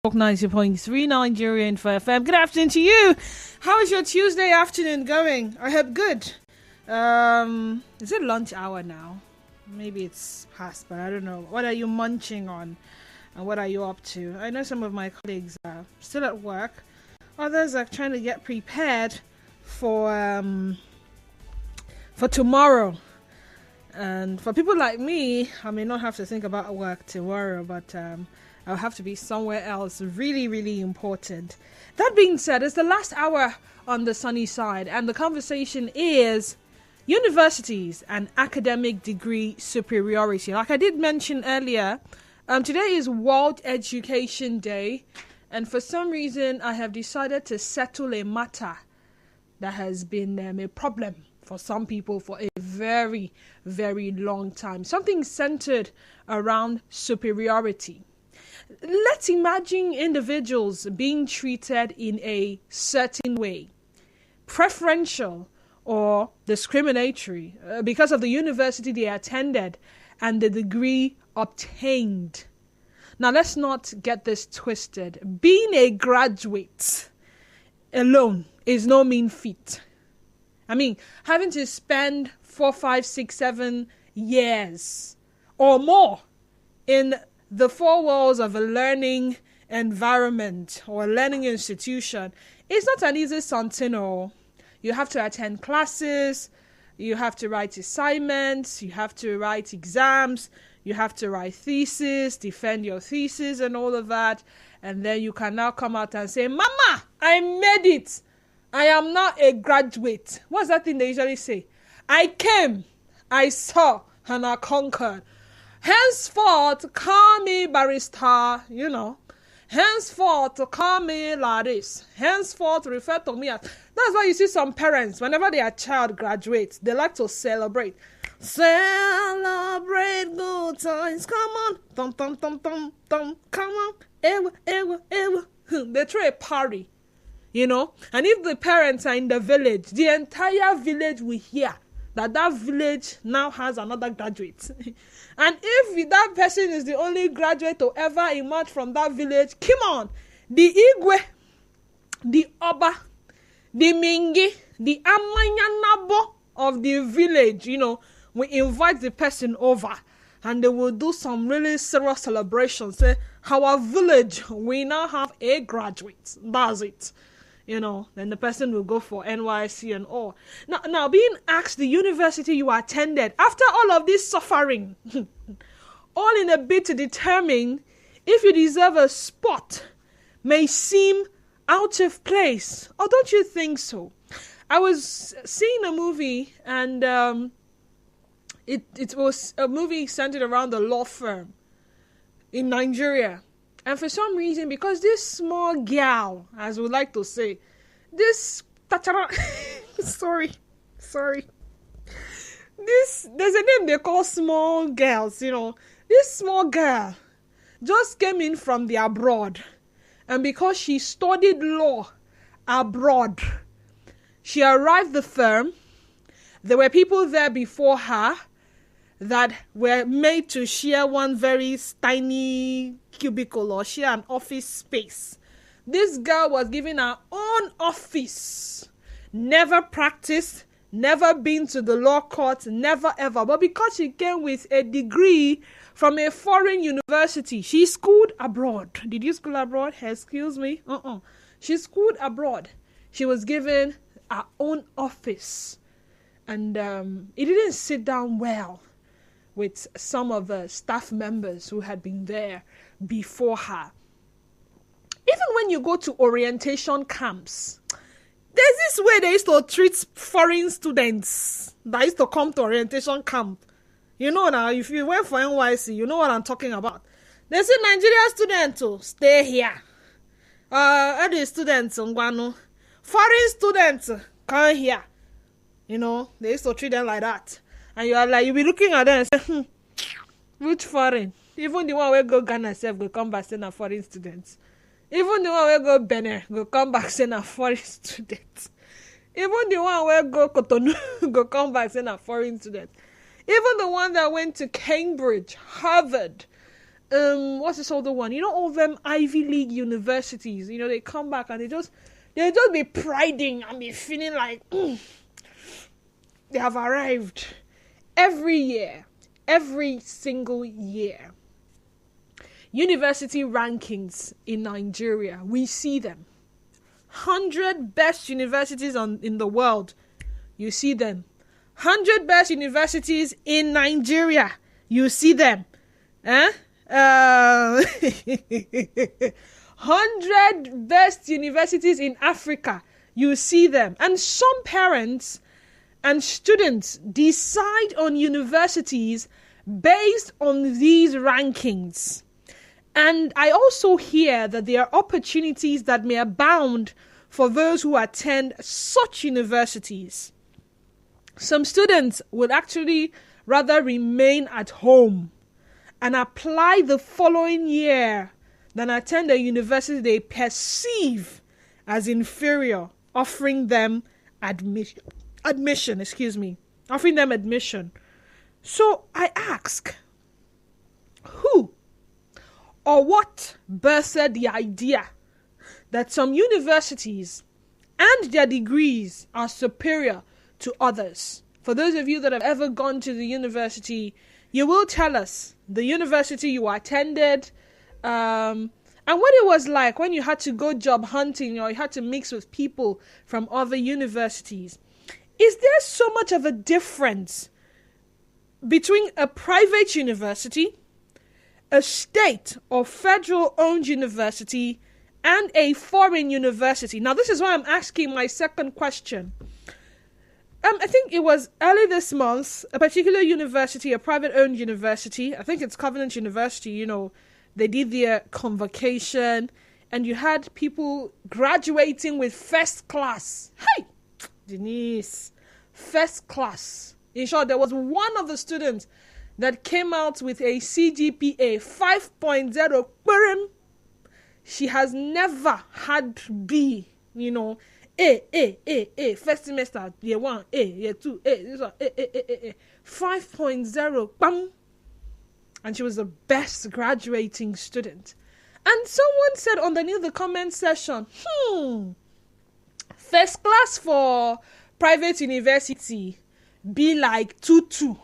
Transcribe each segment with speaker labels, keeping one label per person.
Speaker 1: 90.3 Nigerian for FM. Good afternoon to you. How is your Tuesday afternoon going? I hope good. Is it lunch hour now? Maybe it's past, but I don't know. What are you munching on? And what are you up to? I know some of my colleagues are still at work. Others are trying to get prepared for tomorrow. And for people like me, I may not have to think about work tomorrow, but I'll have to be somewhere else really, really important. That being said, it's the last hour on the sunny side, and the conversation is universities and academic degree superiority. Like I did mention earlier, today is World Education Day, and for some reason I have decided to settle a matter that has been a problem for some people for a very, very long time. Something centered around superiority. Let's imagine individuals being treated in a certain way, preferential or discriminatory, because of the university they attended and the degree obtained. Now, let's not get this twisted. Being a graduate alone is no mean feat. I mean, having to spend 4, 5, 6, 7 years or more in the four walls of a learning environment or a learning institution is not an easy something. Or you have to attend classes, you have to write assignments, you have to write exams, you have to write thesis, defend your thesis and all of that. And then you can now come out and say, Mama, I made it. I am now a graduate. What's that thing they usually say? I came, I saw, and I conquered. Henceforth, call me barrister, Henceforth, call me Laris. Henceforth, refer to me as... That's why you see some parents, whenever their child graduates, they like to celebrate. Celebrate good times. Come on. Thum, thum, thum, thum, thum. Come on. Ewa, ewa, ewa. They throw a party, And if the parents are in the village, the entire village will hear that village now has another graduate. And if that person is the only graduate to ever emerge from that village, come on, the Igwe, the Oba, the Mingi, the Amanyanabo of the village, we invite the person over and they will do some really serious celebrations. Say, our village, we now have a graduate. That's it. Then the person will go for NYC and all. Now being asked the university you attended, after all of this suffering, all in a bid to determine if you deserve a spot, may seem out of place. Or don't you think so? I was seeing a movie, and it was a movie centered around the law firm in Nigeria. And for some reason, because this small girl, as we like to say, this sorry. There's a name they call small girls, This small girl just came in from the abroad. And because she studied law abroad, she arrived the firm. There were people there before her that were made to share one very tiny cubicle or share an office space. This girl was given her own office. Never practiced, never been to the law court, never ever. But because she came with a degree from a foreign university, she schooled abroad. Did you school abroad? Excuse me? She schooled abroad. She was given her own office. And it didn't sit down well with some of the staff members who had been there before her. Even when you go to orientation camps, there's this way they used to treat foreign students that used to come to orientation camp. Now, if you went for NYC, you know what I'm talking about. They say Nigerian students to stay here. Other students, foreign students, come here. They used to treat them like that. And you'll be looking at them and say, which foreign? Even the one where go Ghana self will come back saying a foreign students. Even the one where go Benin will come back saying a foreign students. Even the one where go Cotonou will come back saying a foreign student. Even the one that went to Cambridge, Harvard, what's this other one? All of them Ivy League universities. They come back and they just be priding and be feeling like they have arrived. Every year, every single year, university rankings in Nigeria, we see them. 100 best universities in the world, you see them. 100 best universities in Nigeria, you see them. 100 best universities in Africa, you see them. And some parents and students decide on universities based on these rankings. And I also hear that there are opportunities that may abound for those who attend such universities. Some students would actually rather remain at home and apply the following year than attend a university they perceive as inferior, offering them admission. So I ask, who or what birthed the idea that some universities and their degrees are superior to others? For those of you that have ever gone to the university, you will tell us the university you attended, and what it was like when you had to go job hunting or you had to mix with people from other universities. Is there so much of a difference between a private university, a state or federal-owned university, and a foreign university? Now, this is why I'm asking my second question. I think it was early this month, a particular university, a private-owned university, I think it's Covenant University, they did their convocation, and you had people graduating with first class. Hey, Denise, first class. In short, there was one of the students that came out with a CGPA 5.0. She has never had B, A, first semester, year 1, A, year 2, A, this one, A, 5.0, bam. And she was the best graduating student. And someone said underneath the comment section, first class for private university be like 2-2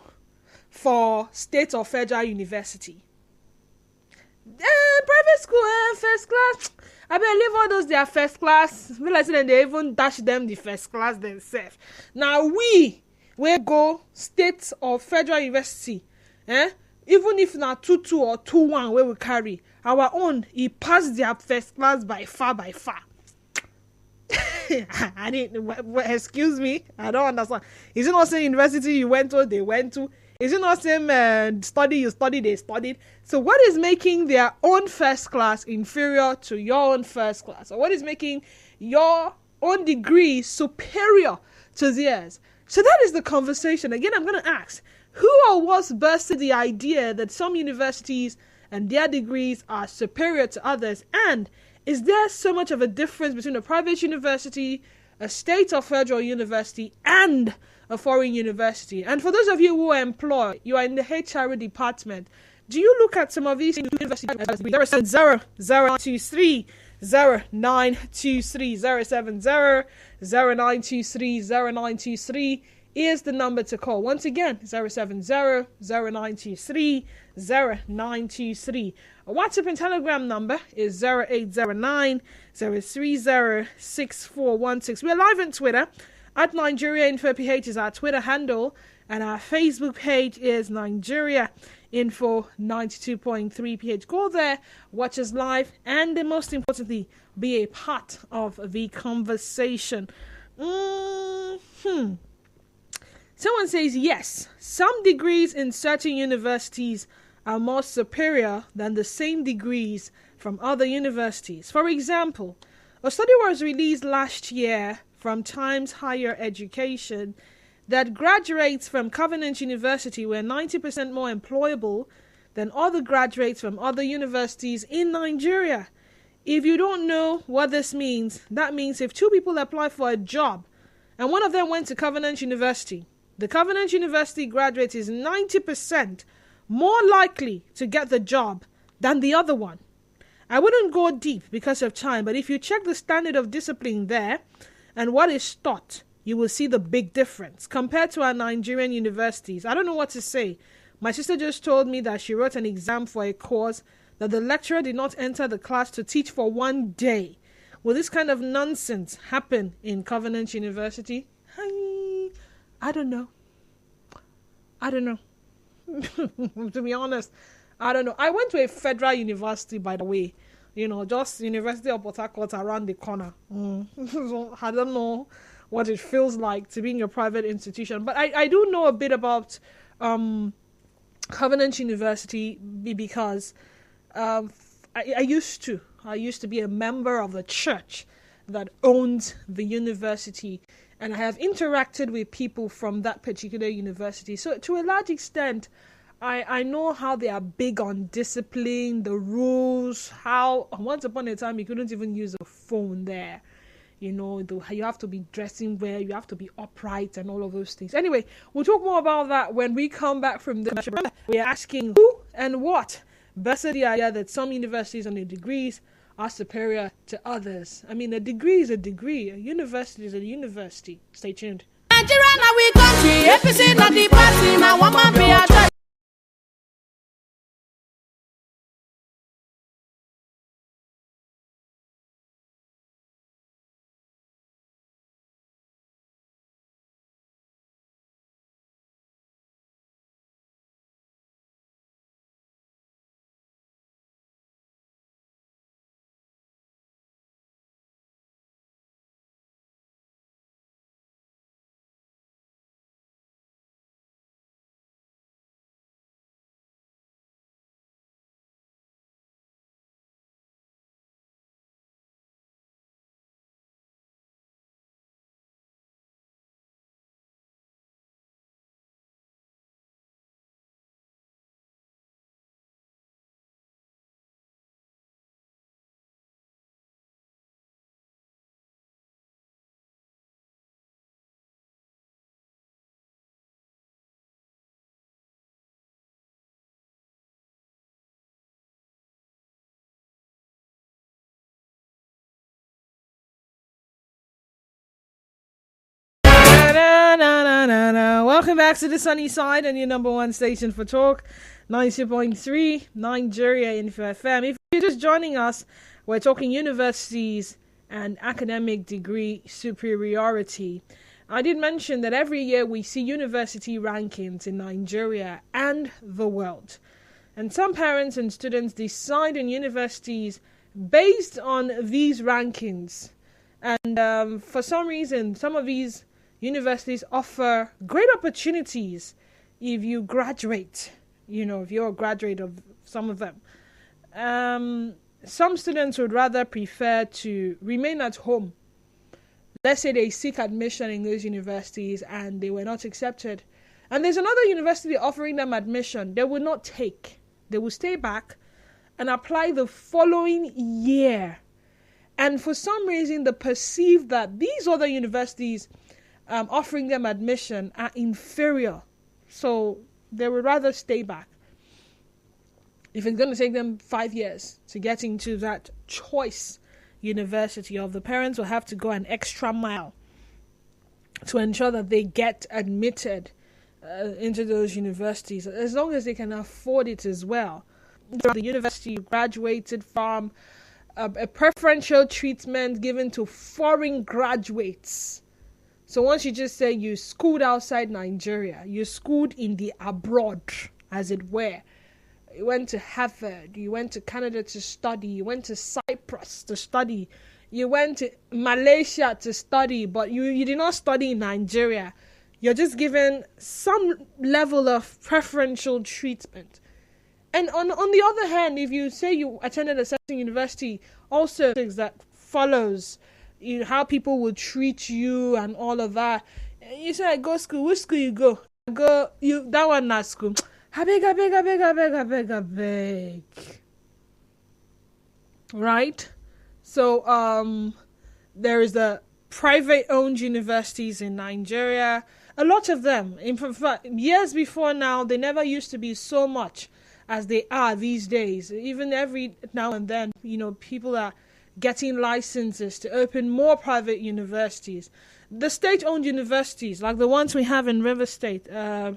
Speaker 1: for state or federal university. Private school, first class. I better leave all those their first class. Feel like they even dash them the first class themselves. Now we go state or federal university, even if not 2-2 or 2-1 where we carry, our own, he passed their first class by far. Excuse me, I don't understand. Is it not same university you went to, they went to? Is it not same study you studied, they studied? So what is making their own first class inferior to your own first class? Or what is making your own degree superior to theirs? So that is the conversation. Again, I'm going to ask, who or what birthed the idea that some universities and their degrees are superior to others? And is there so much of a difference between a private university, a state or federal university, and a foreign university? And for those of you who are employed, you are in the HR department, do you look at some of these universities as 070-0923 0923 is the number to call. Once again, 070-0923 A WhatsApp and Telegram number is 0809-030-6416. We're live on Twitter at Nigeria Info PH is our Twitter handle, and our Facebook page is Nigeria Info 92.3 PH. Go there, watch us live, and most importantly, be a part of the conversation. Someone says, yes, some degrees in certain universities are more superior than the same degrees from other universities. For example, a study was released last year from Times Higher Education that graduates from Covenant University were 90% more employable than other graduates from other universities in Nigeria. If you don't know what this means, that means if two people apply for a job and one of them went to Covenant University, the Covenant University graduate is 90% more likely to get the job than the other one. I wouldn't go deep because of time, but if you check the standard of discipline there and what is taught, you will see the big difference compared to our Nigerian universities. I don't know what to say. My sister just told me that she wrote an exam for a course that the lecturer did not enter the class to teach for one day. Will this kind of nonsense happen in Covenant University? I don't know. To be honest, I don't know. I went to a federal university, by the way. Just University of Port Harcourt around the corner. So I don't know what it feels like to be in a private institution. But I do know a bit about Covenant University because I used to be a member of the church that owns the university, and I have interacted with people from that particular university. So to a large extent, I know how they are big on discipline, the rules, how once upon a time you couldn't even use a phone there. You have to be dressing well, you have to be upright and all of those things. Anyway, we'll talk more about that when we come back from this. We're asking who and what bested the idea that some universities and their degrees are superior to others. I mean, a degree is a degree. A university is a university. Stay tuned.
Speaker 2: Nigeria, now we country. APC, not the party. Now one man be a judge.
Speaker 1: Welcome back to the sunny side and your number one station for talk, 92.3 Nigeria Info FM. If you're just joining us, we're talking universities and academic degree superiority. I did mention that every year we see university rankings in Nigeria and the world. And some parents and students decide on universities based on these rankings. And for some reason, some of these universities offer great opportunities if you graduate, if you're a graduate of some of them. Some students would rather prefer to remain at home. Let's say they seek admission in those universities and they were not accepted. And there's another university offering them admission. They will not take. They will stay back and apply the following year. And for some reason, they perceive that these other universities offering them admission are inferior. So they would rather stay back. If it's going to take them 5 years to get into that choice university, the parents will have to go an extra mile to ensure that they get admitted into those universities, as long as they can afford it as well. The university you graduated from, a preferential treatment given to foreign graduates. So once you just say you schooled outside Nigeria, you schooled in the abroad, as it were. You went to Harvard, you went to Canada to study, you went to Cyprus to study, you went to Malaysia to study, but you did not study in Nigeria. You're just given some level of preferential treatment. And on the other hand, if you say you attended a certain university, also things that follows how people will treat you and all of that. You say, I go school. Which school you go? That one not school. I beg. Right? So, there is the private-owned universities in Nigeria. A lot of them. In fact, years before now, they never used to be so much as they are these days. Even every now and then, people are getting licenses to open more private universities. The state-owned universities, like the ones we have in River State, the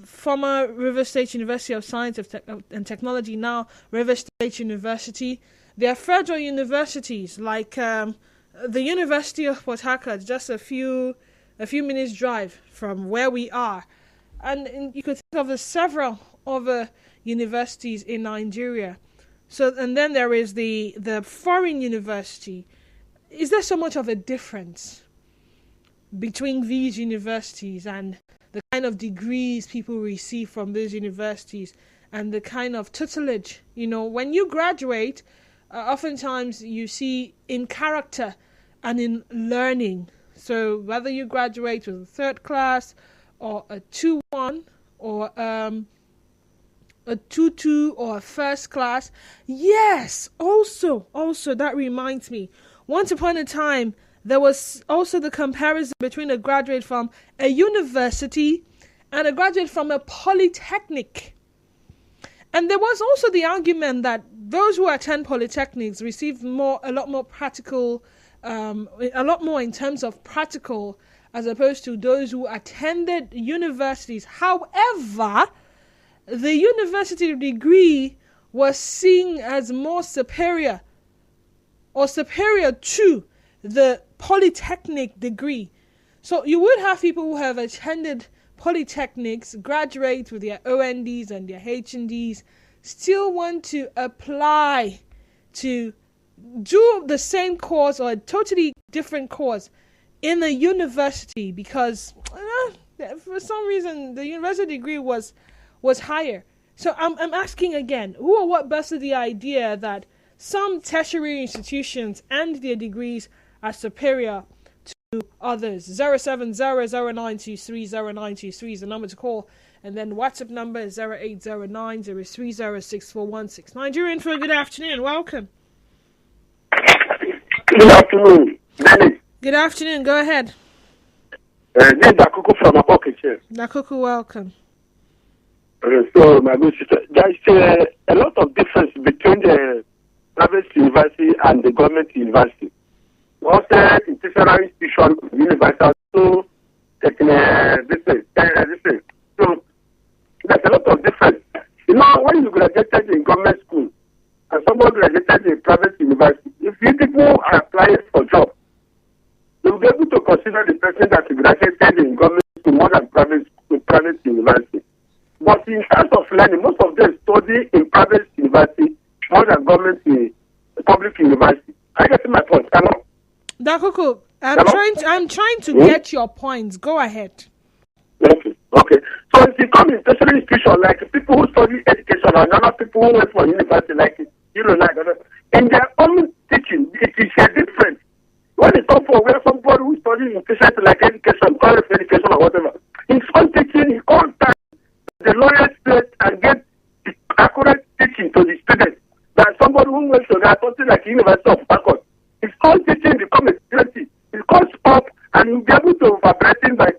Speaker 1: former River State University of Science and Technology, now River State University. There are federal universities like the University of Port Harcourt, just a few minutes drive from where we are, and you could think of the several other universities in Nigeria. So, and then there is the foreign university. Is there so much of a difference between these universities and the kind of degrees people receive from those universities and the kind of tutelage? When you graduate, oftentimes you see in character and in learning. So whether you graduate with a third class or a 2-1 or a 2-2 or a first class. Yes, also that reminds me. Once upon a time, there was also the comparison between a graduate from a university and a graduate from a polytechnic. And there was also the argument that those who attend polytechnics receive a lot more practical, a lot more in terms of practical, as opposed to those who attended universities. However, the university degree was seen as more superior to the polytechnic degree. So you would have people who have attended polytechnics, graduate with their ONDs and their HNDs, still want to apply to do the same course or a totally different course in a university because for some reason the university degree was higher. So I'm asking again, who or what busted the idea that some tertiary institutions and their degrees are superior to others? 07009230923 is the number to call, and then WhatsApp number is 080903064116. Nigerian for good afternoon, welcome.
Speaker 3: Good afternoon, Dennis.
Speaker 1: Good afternoon, go ahead.
Speaker 3: This is Dakuku from Apokiche.
Speaker 1: Dakuku, welcome.
Speaker 3: So, my good sister, there is a lot of difference between the private university and the government university. Also, in tertiary institution, university, so this thing. So, there's a lot of difference. When you graduated in government school and someone graduated in private university, if you people are applying for jobs, you'll be able to consider the person that graduated in government school more than private university. But in terms of learning, most of them study in private university more than public university. I get my point.
Speaker 1: Dakuku, I'm trying to get your points. Go ahead.
Speaker 3: Okay. So if you come in tertiary institution, like people who study education and other people who went for university, like in their own teaching, it is different. When it's come for where somebody who studies in tertiary like education, college education or whatever, in some teaching, he can't the lowest place and get the accurate teaching to the students than somebody who went to something like University of Harcourt. His own teaching become a reality. It goes up and he'll be able to vibrate by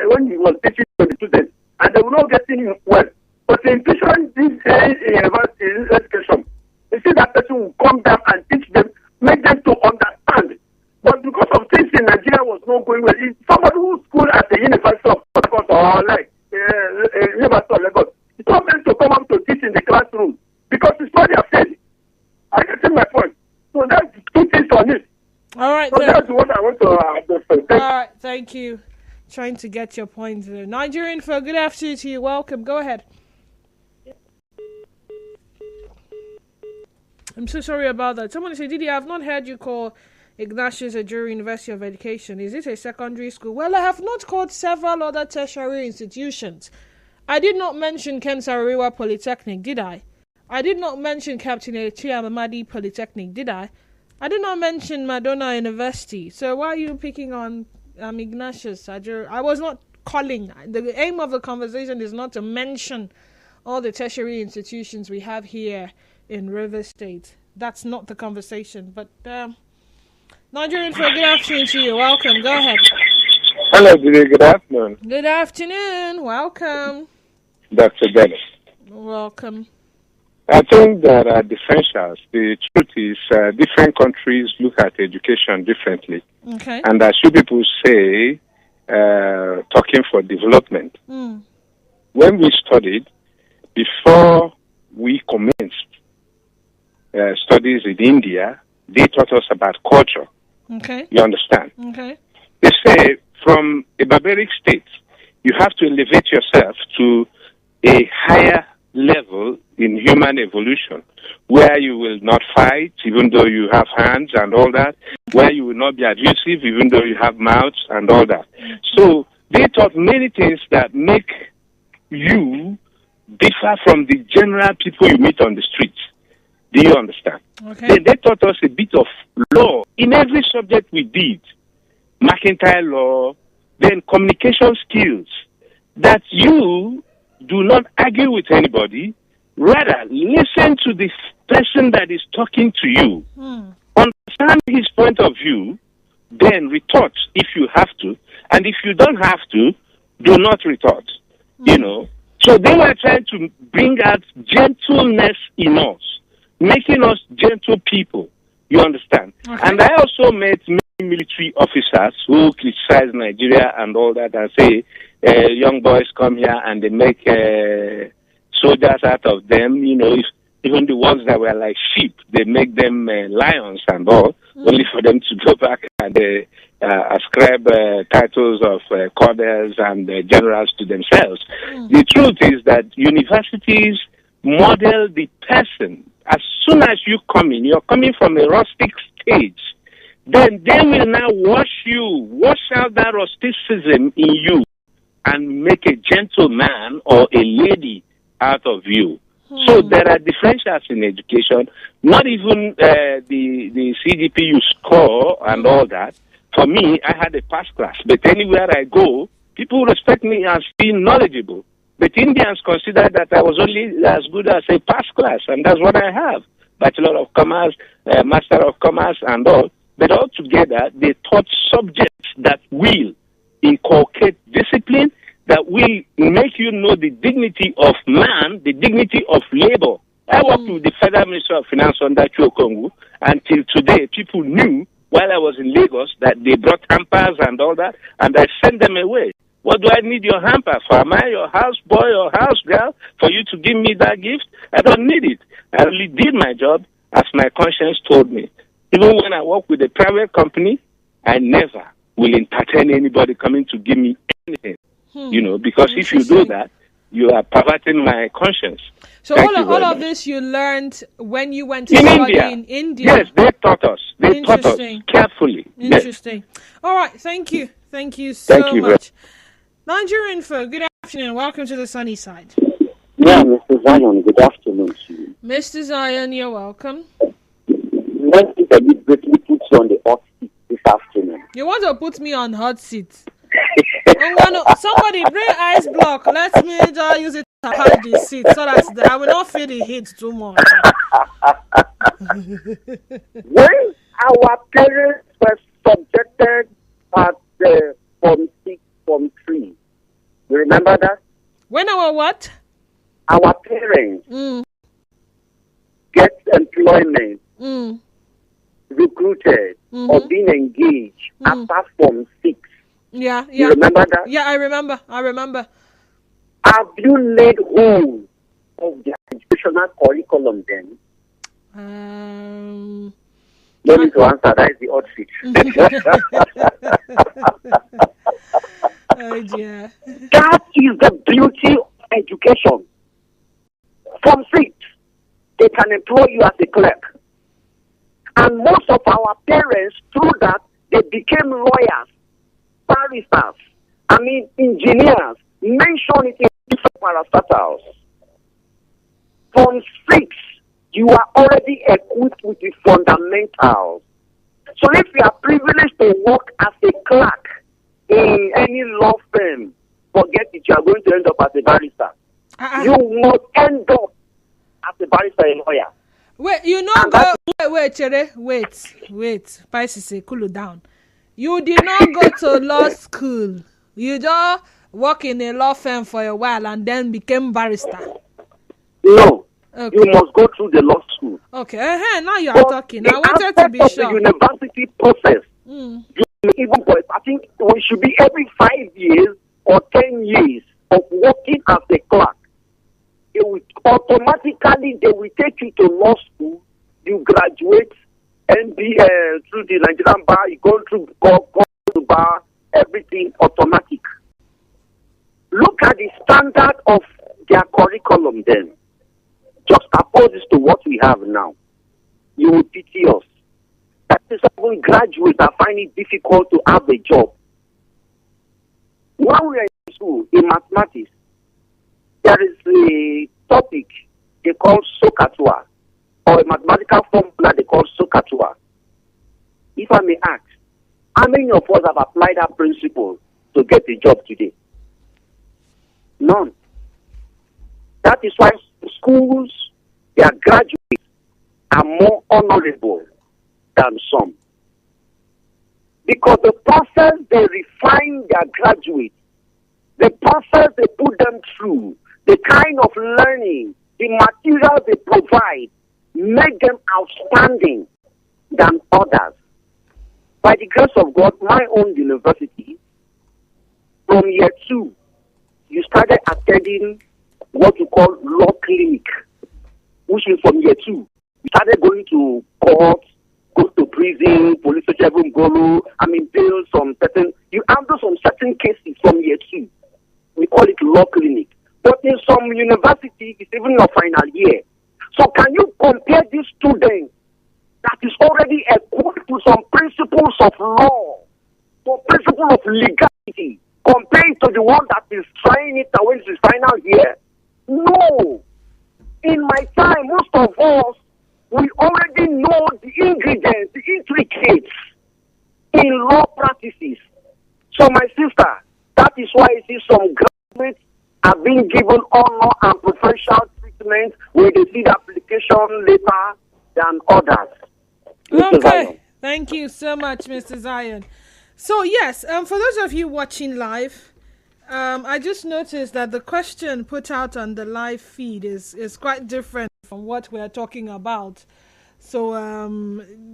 Speaker 3: when he was teaching to the students, and they will not get him well. But in teaching this university education, you see that person will come down and teach them, make them to understand. But because of things in Nigeria was not going well, if somebody who schooled at the University of Harcourt or like University of Lagos, it's not meant to come up to teach in the classroom because it's not their field. I can see my point. So that's two things on it.
Speaker 1: All right.
Speaker 3: So that's what I want to
Speaker 1: all right, thank you. Trying to get your point there. Nigerian for good afternoon to you. Welcome. Go ahead. I'm so sorry about that. Someone said, Didi, I have not heard you call Ignatius Ajuri University of Education. Is it a secondary school? Well, I have not called several other tertiary institutions. I did not mention Ken Saro-Wiwa Polytechnic, did I? I did not mention Captain Etia Mamadi Polytechnic, did I? I did not mention Madonna University. So why are you picking on Ignatius Ajuri? I was not calling. The aim of the conversation is not to mention all the tertiary institutions we have here in River State. That's not the conversation. But Nigerian for a good afternoon to you. Welcome. Go ahead.
Speaker 4: Hello, Didi. Good afternoon.
Speaker 1: Good afternoon. Welcome.
Speaker 4: Dr. Dennis.
Speaker 1: Welcome.
Speaker 4: I think there are differentials. The truth is, different countries look at education differently.
Speaker 1: Okay.
Speaker 4: And as you people say, talking for development. When we studied, before we commenced studies in India, they taught us about culture.
Speaker 1: Okay.
Speaker 4: You understand?
Speaker 1: Okay.
Speaker 4: They say from a barbaric state, you have to elevate yourself to a higher level in human evolution, where you will not fight, even though you have hands and all that, where you will not be abusive, even though you have mouths and all that. So they taught many things that make you differ from the general people you meet on the streets. Do you understand?
Speaker 1: Okay.
Speaker 4: Then they taught us a bit of law in every subject we did. Mercantile law, then communication skills, that you do not argue with anybody, rather listen to the person that is talking to you, understand his point of view, then retort if you have to, and if you don't have to, do not retort. You know, so they were trying to bring out gentleness in us, making us gentle people. You understand? Okay. And I also met many military officers who criticize Nigeria and all that and say, young boys come here and they make soldiers out of them. You know, even the ones that were like sheep, they make them lions and all, only for them to go back and ascribe titles of colonels and generals to themselves. The truth is that universities model the person. As soon as you come in, you're coming from a rustic stage. Then they will now wash out that rusticism in you and make a gentleman or a lady out of you. So there are differentials in education, not even the CGP you score and all that. For me, I had a pass class, but anywhere I go, people respect me as being knowledgeable. But Indians consider that I was only as good as a pass class, and that's what I have. Bachelor of Commerce, Master of Commerce, and all. But altogether, they taught subjects that will inculcate discipline, that will make you know the dignity of man, the dignity of labor. I worked with the Federal Minister of Finance under Chukwukongu. Until today, people knew while I was in Lagos that they brought hampers and all that, and I sent them away. What do I need your hamper for? Am I your house boy or house girl for you to give me that gift? I don't need it. I only did my job as my conscience told me. Even when I work with a private company, I never will entertain anybody coming to give me anything. You know, because if you do that, you are perverting my conscience.
Speaker 1: So all of this you learned when you went to study in India?
Speaker 4: Yes, they taught us. They taught us carefully.
Speaker 1: Interesting. Yes. All right, thank you. Thank you so much. Nigerian folk, good afternoon. Welcome to the sunny side.
Speaker 5: Yeah, Mr. Zion, good afternoon to you.
Speaker 1: Mr. Zion, you're welcome.
Speaker 5: Let me deliberately put you on the hot seat this afternoon.
Speaker 1: You want to put me on hot seat? Somebody bring ice block. Let me just use it to hide the seat so that I will not feel the heat too much.
Speaker 3: When our parents were subjected at the Form 6, Form 3, you remember that?
Speaker 1: When our what?
Speaker 3: Our parents get employment, recruited, or being engaged after Form 6.
Speaker 1: Yeah.
Speaker 3: You remember that?
Speaker 1: Yeah, I remember.
Speaker 3: Have you laid hold of the educational curriculum then? No need to answer. That is the odd seat.
Speaker 1: Oh dear.
Speaker 3: That is the beauty of education. From 6, they can employ you as a clerk. And most of our parents, through that, they became lawyers, barristers, engineers. Mention it in different parastatals. From 6, you are already equipped with the fundamentals. So if you are privileged to work as a clerk in any law firm, forget it, you are going to end up as a barrister. You must end up as a barrister and lawyer.
Speaker 1: Wait, wait. Pisces, cool down. You did not go to law school. You just work in a law firm for a while and then became barrister.
Speaker 3: No.
Speaker 1: Okay.
Speaker 3: You must go through the law school.
Speaker 1: Okay. Now you are
Speaker 3: But
Speaker 1: talking.
Speaker 3: the
Speaker 1: I wanted to
Speaker 3: aspect
Speaker 1: be
Speaker 3: of
Speaker 1: sure.
Speaker 3: the university process,
Speaker 1: Mm.
Speaker 3: even boys, I think we should be every 5 years or 10 years of working as a clerk. It will automatically, they will take you to law school. You graduate and be through the Nigerian bar. You go through go to bar. Everything automatic. Look at the standard of their curriculum. Then just oppose this to what we have now. You will pity us. That is why graduates are finding it difficult to have a job. When we are in school, in mathematics, there is a topic they call Sokatua, or a mathematical formula they call Sokatua. If I may ask, how many of us have applied that principle to get a job today? None. That is why schools, their graduates are more honorable than some. Because the process they refine their graduates, the process they put them through, the kind of learning, the material they provide, make them outstanding than others. By the grace of God, my own university, from year 2, you started attending what you call law clinic, which is from year 2. You started going to court, go to prison, police station, build some certain, you handle some certain cases from year 2. We call it law clinic. But in some university, it's even your final year. So can you compare this student that is already equipped to some principles of law, to principles of legality, compared to the one that is trying it away in his final year? No. In my time, most of us, we already know the ingredients, the intricates in law practices. So my sister, that is why I see some graduates are being given honor and preferential treatment when they see the application later than others. Mr.
Speaker 1: Okay.
Speaker 3: Zion.
Speaker 1: Thank you so much, Mr. Zion. So yes, for those of you watching live, I just noticed that the question put out on the live feed is quite different from what we're talking about. So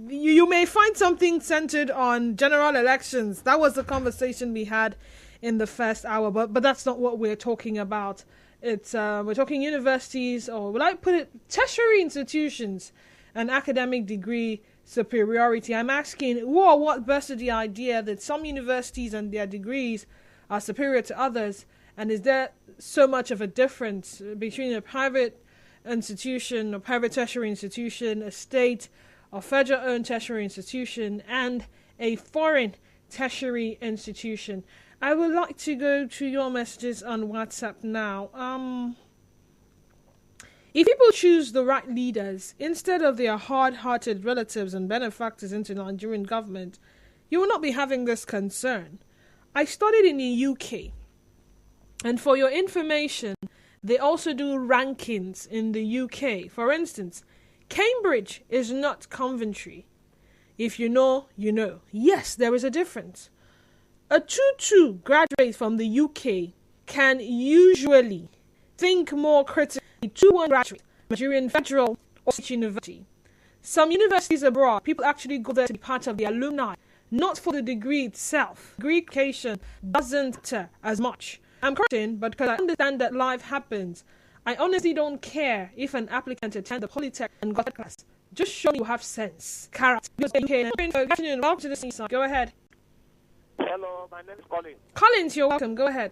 Speaker 1: you may find something centered on general elections. That was the conversation we had in the first hour, but that's not what we're talking about. It's we're talking universities, or would I put it, tertiary institutions, and academic degree superiority. I'm asking who or what birthed the idea that some universities and their degrees are superior to others, and is there so much of a difference between a private institution, a private tertiary institution, a state or federal-owned tertiary institution, and a foreign tertiary institution? I would like to go to your messages on WhatsApp now. If people choose the right leaders instead of their hard-hearted relatives and benefactors into the Nigerian government, you will not be having this concern. I studied in the UK, and for your information, they also do rankings in the UK. For instance, Cambridge is not Coventry. If you know, you know. Yes, there is a difference. A 2-2 graduate from the UK can usually think more critically. 2-1 graduate, Nigerian Federal or State University. Some universities abroad, people actually go there to be part of the alumni, not for the degree itself. Degree education doesn't matter as much. I'm correcting, but because I understand that life happens, I honestly don't care if an applicant attends the Polytech and got a class. Just show me you have sense, character. Welcome to the seaside. Go ahead.
Speaker 6: Hello, my name is Colin.
Speaker 1: Collins, you're welcome. Go ahead.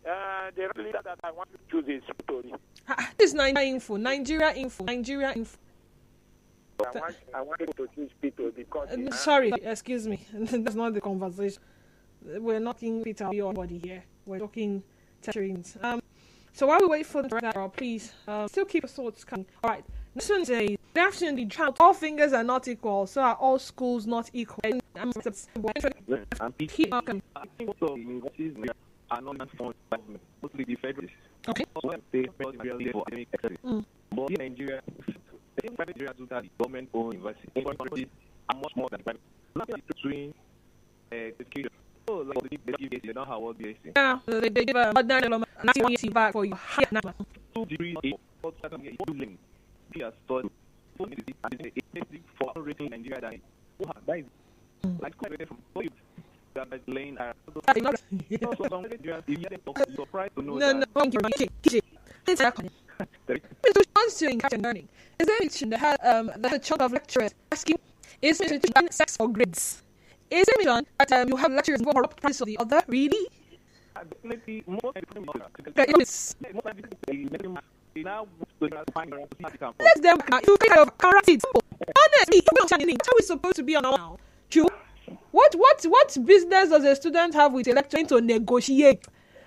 Speaker 6: The leader that I want to choose is Victory.
Speaker 1: This is Nigeria Info. Nigeria Info.
Speaker 6: I want you to choose Peter because...
Speaker 1: Sorry, excuse me. That's not the conversation. We're not talking Peter or anybody here. We're talking tertiaries. So while we wait for the please still keep your thoughts coming. All right. This one says, good afternoon, the child. All fingers are not equal, so are all schools not equal.
Speaker 7: Are not from government, mostly the federalists.
Speaker 1: Okay.
Speaker 7: So they for academic excellence. But in Nigeria, the private Nigeria do that the government-owned universities are much more than private. Nothing between education. So like they don't have all the
Speaker 1: yeah, they give a ordinary back for you.
Speaker 7: 2 degrees for study for rating Nigeria that is like quite from that lane are so some Nigerians if you them talk surprised to know
Speaker 1: No,
Speaker 7: that
Speaker 1: which wants to encourage learning. Is there a mission that has a chunk of lecturers asking, is it sex or grades? Is it a mission that you have lecturers involved corrupt practice of the other? Really?
Speaker 7: definitely most now
Speaker 1: Let them you kind of correct it. Honestly, you don't understand how it's supposed to be on now. True. What business does a student have with a lecturer to negotiate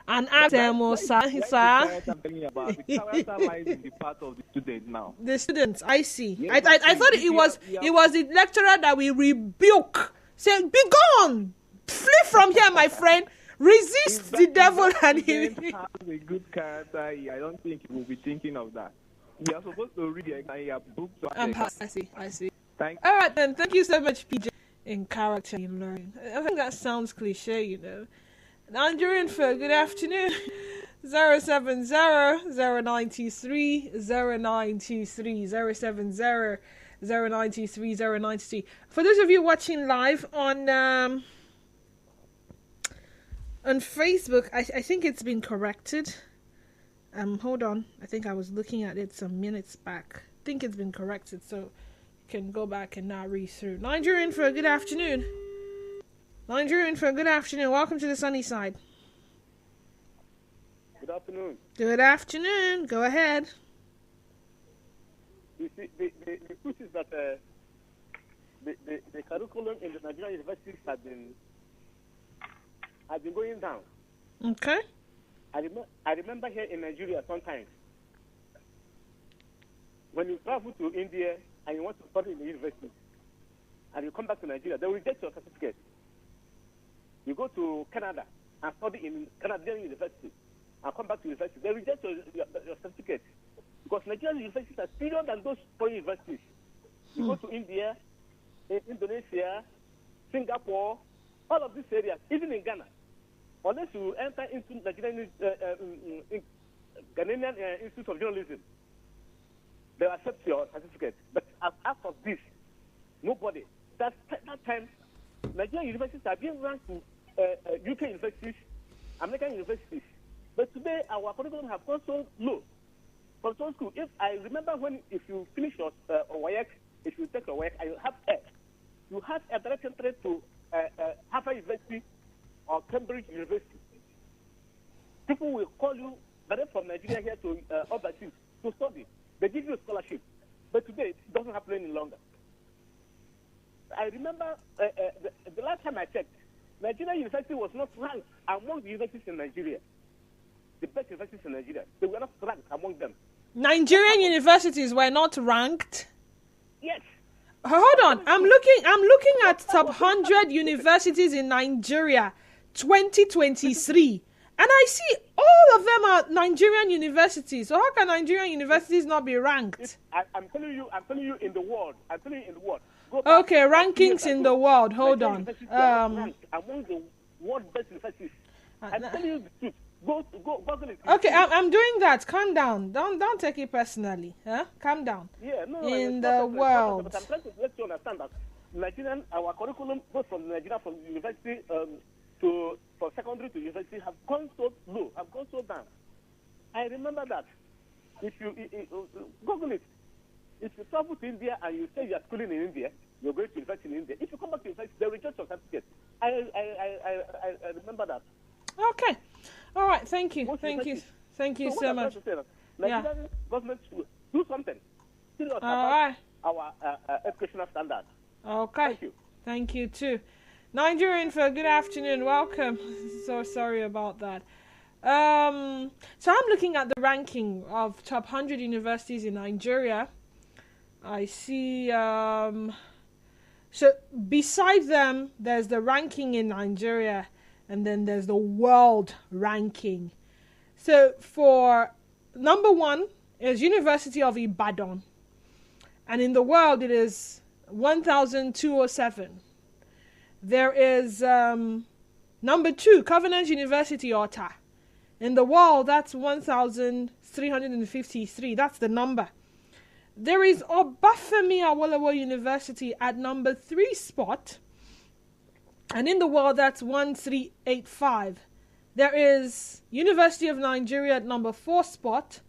Speaker 1: and ask them, sir?
Speaker 7: I'm telling you about the character lies in the part of the student now.
Speaker 1: The students, I see.
Speaker 7: Yes,
Speaker 1: I thought it was the lecturer that we rebuke. Say, be gone, flee from here, my friend. Resist the devil and he
Speaker 7: has a good character. I don't think he will be thinking of that. We are supposed to read your books.
Speaker 1: I see.
Speaker 7: Thank
Speaker 1: All right then. Thank you so much, PJ. In character in learning. I think that sounds cliche, you know. Nigerian for good afternoon. 070-0923-0923. For those of you watching live on Facebook, I think it's been corrected. Hold on. I think I was looking at it some minutes back. I think it's been corrected, so you can go back and now read through. Nigerian for a good afternoon. Nigerian for a good afternoon. Welcome to the sunny side.
Speaker 3: Good afternoon.
Speaker 1: Good afternoon. Go ahead.
Speaker 3: You see, the truth is that the curriculum in the Nigerian universities has been going down.
Speaker 1: Okay.
Speaker 3: I remember here in Nigeria sometimes when you travel to India and you want to study in the university and you come back to Nigeria, they will reject your certificate. You go to Canada and study in Canadian university and come back to university, they reject your certificate because Nigerian universities are superior than those foreign universities. You go to India, Indonesia, Singapore, all of these areas, even in Ghana. Unless you enter into Nigerian Ghanaian Institute of Journalism, they accept your certificate. But as of this, nobody. That time, Nigerian universities are being ranked to UK universities, American universities. But today, our curriculum have gone so low. For some school, if if you finish your WAEC, if you take your WAEC and you have F, you have a direct entry to Harvard University or Cambridge University. People will call you direct from Nigeria here to overseas to study. They give you a scholarship. But today, it doesn't happen any longer. I remember the last time I checked, Nigerian University was not ranked among the universities in Nigeria. The best universities in Nigeria. They were not ranked among them.
Speaker 1: Nigerian universities were not ranked?
Speaker 3: Yes.
Speaker 1: Hold on. I'm looking at top 100 universities in Nigeria 2023. And I see all of them are Nigerian universities. So how can Nigerian universities not be ranked?
Speaker 3: I'm telling you in the world.
Speaker 1: Okay, rankings in the world. Hold on.
Speaker 3: Among the world best universities. I'm telling you the truth. Go it.
Speaker 1: Okay, I'm doing that. Calm down. Don't take it personally. Huh? Calm down.
Speaker 3: Yeah, no.
Speaker 1: In the world.
Speaker 3: But I'm trying to let you understand that our curriculum, both from Nigeria, from university for secondary to university, have gone so low, have gone so down. I remember that. If you Google it, if you travel to India and you say you are schooling in India, you're going to university in India. If you come back to university, they reject your certificate. I remember that.
Speaker 1: Okay. All right. Thank you. Thank you so much.
Speaker 3: Nigerian government should do something. All
Speaker 1: right.
Speaker 3: Our educational standards.
Speaker 1: Okay.
Speaker 3: Thank you.
Speaker 1: Thank you too. Nigerian for good afternoon. Welcome. So sorry about that. So I'm looking at the ranking of top 100 universities in Nigeria. I see. So beside them, there's the ranking in Nigeria, and then there's the world ranking. So for number 1 is University of Ibadan, and in the world it is 1,207. There is number 2, Covenant University, Ota. In the world, that's 1,353. That's the number. There is Obafemi Awolowo University at number 3 spot. And in the world, that's 1385. There is University of Nigeria at number 4 spot.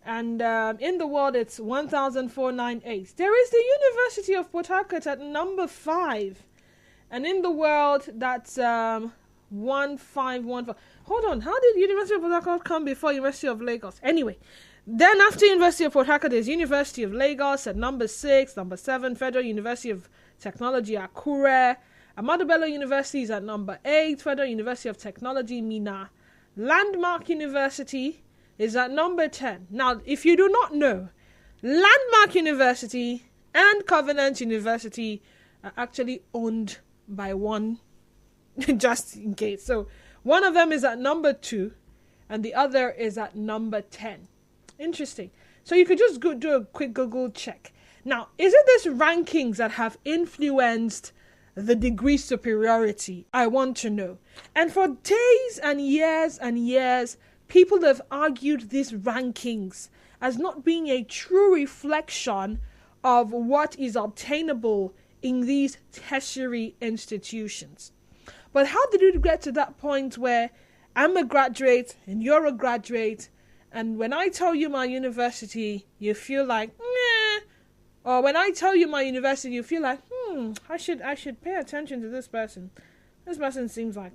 Speaker 1: And in the world, it's 1,498. There is the University of Port Harcourt at number 5. And in the world, that's 1515. Hold on, how did University of Port Harcourt come before University of Lagos? Anyway, then after University of Port Harcourt, there's University of Lagos at number 6, number 7, Federal University of Technology, Akure. Ahmadu Bello University is at number 8, Federal University of Technology, Mina. Landmark University is at number 10. Now, if you do not know, Landmark University and Covenant University are actually owned by one, just in case. So, one of them is at number 2, and the other is at number 10. Interesting. So you could just do a quick Google check. Now, is it these rankings that have influenced the degree superiority? I want to know. And for days and years, people have argued these rankings as not being a true reflection of what is obtainable in these tertiary institutions. But how did we get to that point where I'm a graduate and you're a graduate, and when I tell you my university, you feel like, meh. Or when I tell you my university, you feel like, I should pay attention to this person. This person seems like,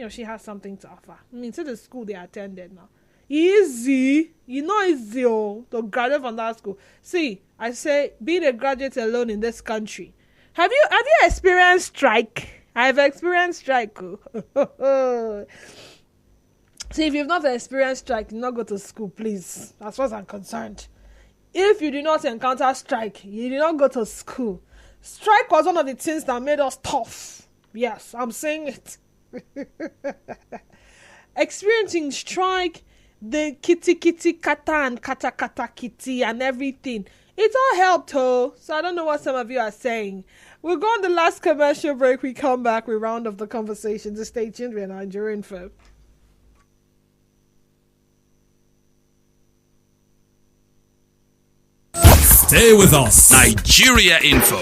Speaker 1: she has something to offer. I mean, to the school they attended now. Easy. Easy to graduate from that school. See, I say, being a graduate alone in this country. Have you experienced strike? I've experienced strike. See, if you've not experienced strike, do not go to school, please. As far as I'm concerned. If you do not encounter strike, you do not go to school. Strike was one of the things that made us tough. Yes, I'm saying it. Experiencing strike, the kitty kata and kata kitty and everything. It all helped, So I don't know what some of you are saying. We'll go on the last commercial break. We come back, we round up the conversation. Just stay tuned. We're Nigerian Info.
Speaker 8: Stay with us.
Speaker 9: Nigeria Info.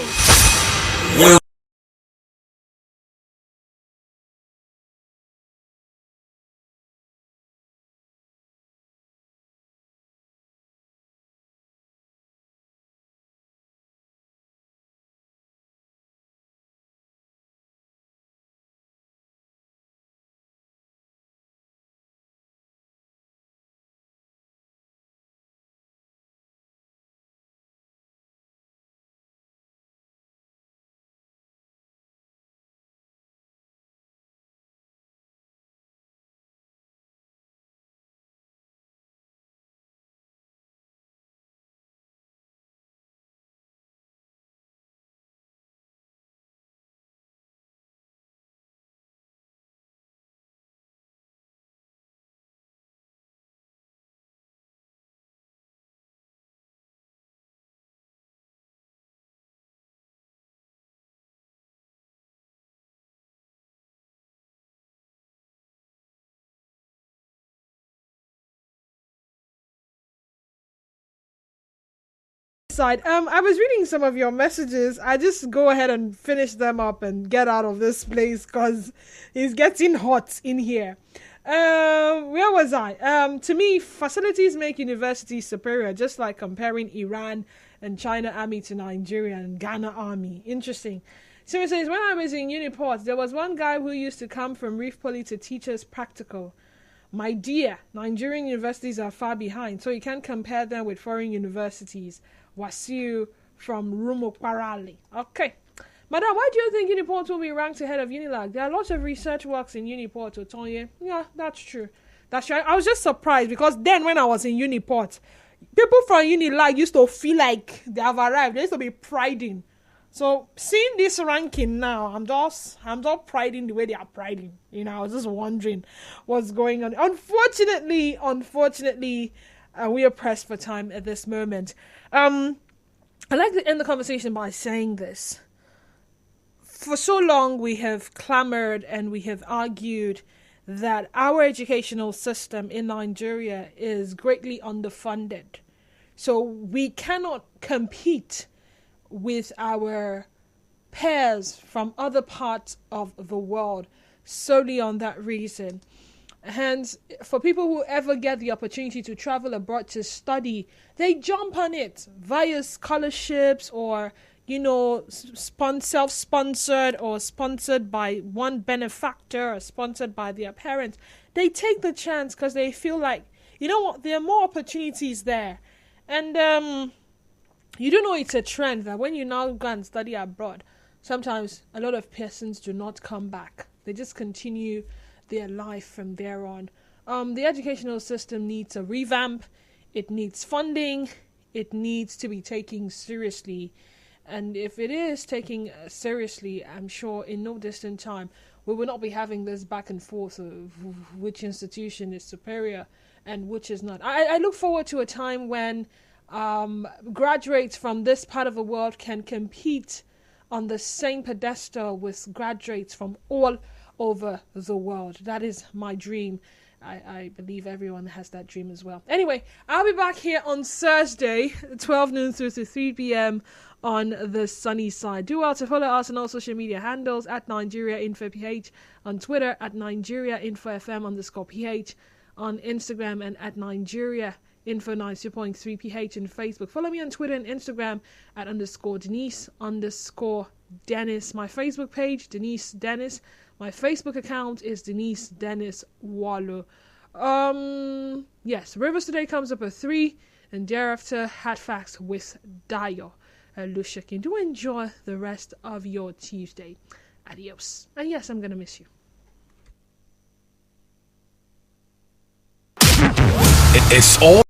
Speaker 1: I was reading some of your messages. I just go ahead and finish them up and get out of this place because it's getting hot in here. Where was I? To me, facilities make universities superior, just like comparing Iran and China army to Nigeria and Ghana army. Interesting. So it says, when I was in Uniport, there was one guy who used to come from Reef Poly to teach us practical. My dear, Nigerian universities are far behind, so you can't compare them with foreign universities. Wasiu from Rumokwarali. Okay. Madam, why do you think Uniport will be ranked ahead of Unilag? There are lots of research works in Uniport, Otonye. Yeah, that's true. That's right. I was just surprised because then when I was in Uniport, people from Unilag used to feel like they have arrived. They used to be priding. So seeing this ranking now, I'm just priding the way they are priding. I was just wondering what's going on. Unfortunately, we are pressed for time at this moment. I'd like to end the conversation by saying this. For so long, we have clamored and we have argued that our educational system in Nigeria is greatly underfunded. So we cannot compete with our peers from other parts of the world solely on that reason. Hence, for people who ever get the opportunity to travel abroad to study, they jump on it via scholarships or, self-sponsored or sponsored by one benefactor or sponsored by their parents. They take the chance because they feel like, there are more opportunities there. And you do know it's a trend that when you now go and study abroad, sometimes a lot of persons do not come back. They just continue their life from there on. The educational system needs a revamp. It needs funding. It needs to be taken seriously. And if it is taken seriously, I'm sure in no distant time, we will not be having this back and forth of which institution is superior and which is not. I look forward to a time when graduates from this part of the world can compete on the same pedestal with graduates from all over the world. That is my dream. I believe everyone has that dream as well. Anyway, I'll be back here on Thursday, 12 noon through to 3 p.m. on the sunny side. Do well to follow us on all social media handles at NigeriaInfoPH, on Twitter at NigeriaInfoFM_PH, on Instagram and at NigeriaInfo92.3PH, and Facebook. Follow me on Twitter and Instagram at _Denise_Dennis. My Facebook page, Denise Dennis. My Facebook account is Denise Dennis Wallo. Yes, Rivers Today comes up at 3, and thereafter, Hard Facts with Dayo Lushakin. Do enjoy the rest of your Tuesday. Adios. And yes, I'm going to miss you.
Speaker 8: It's all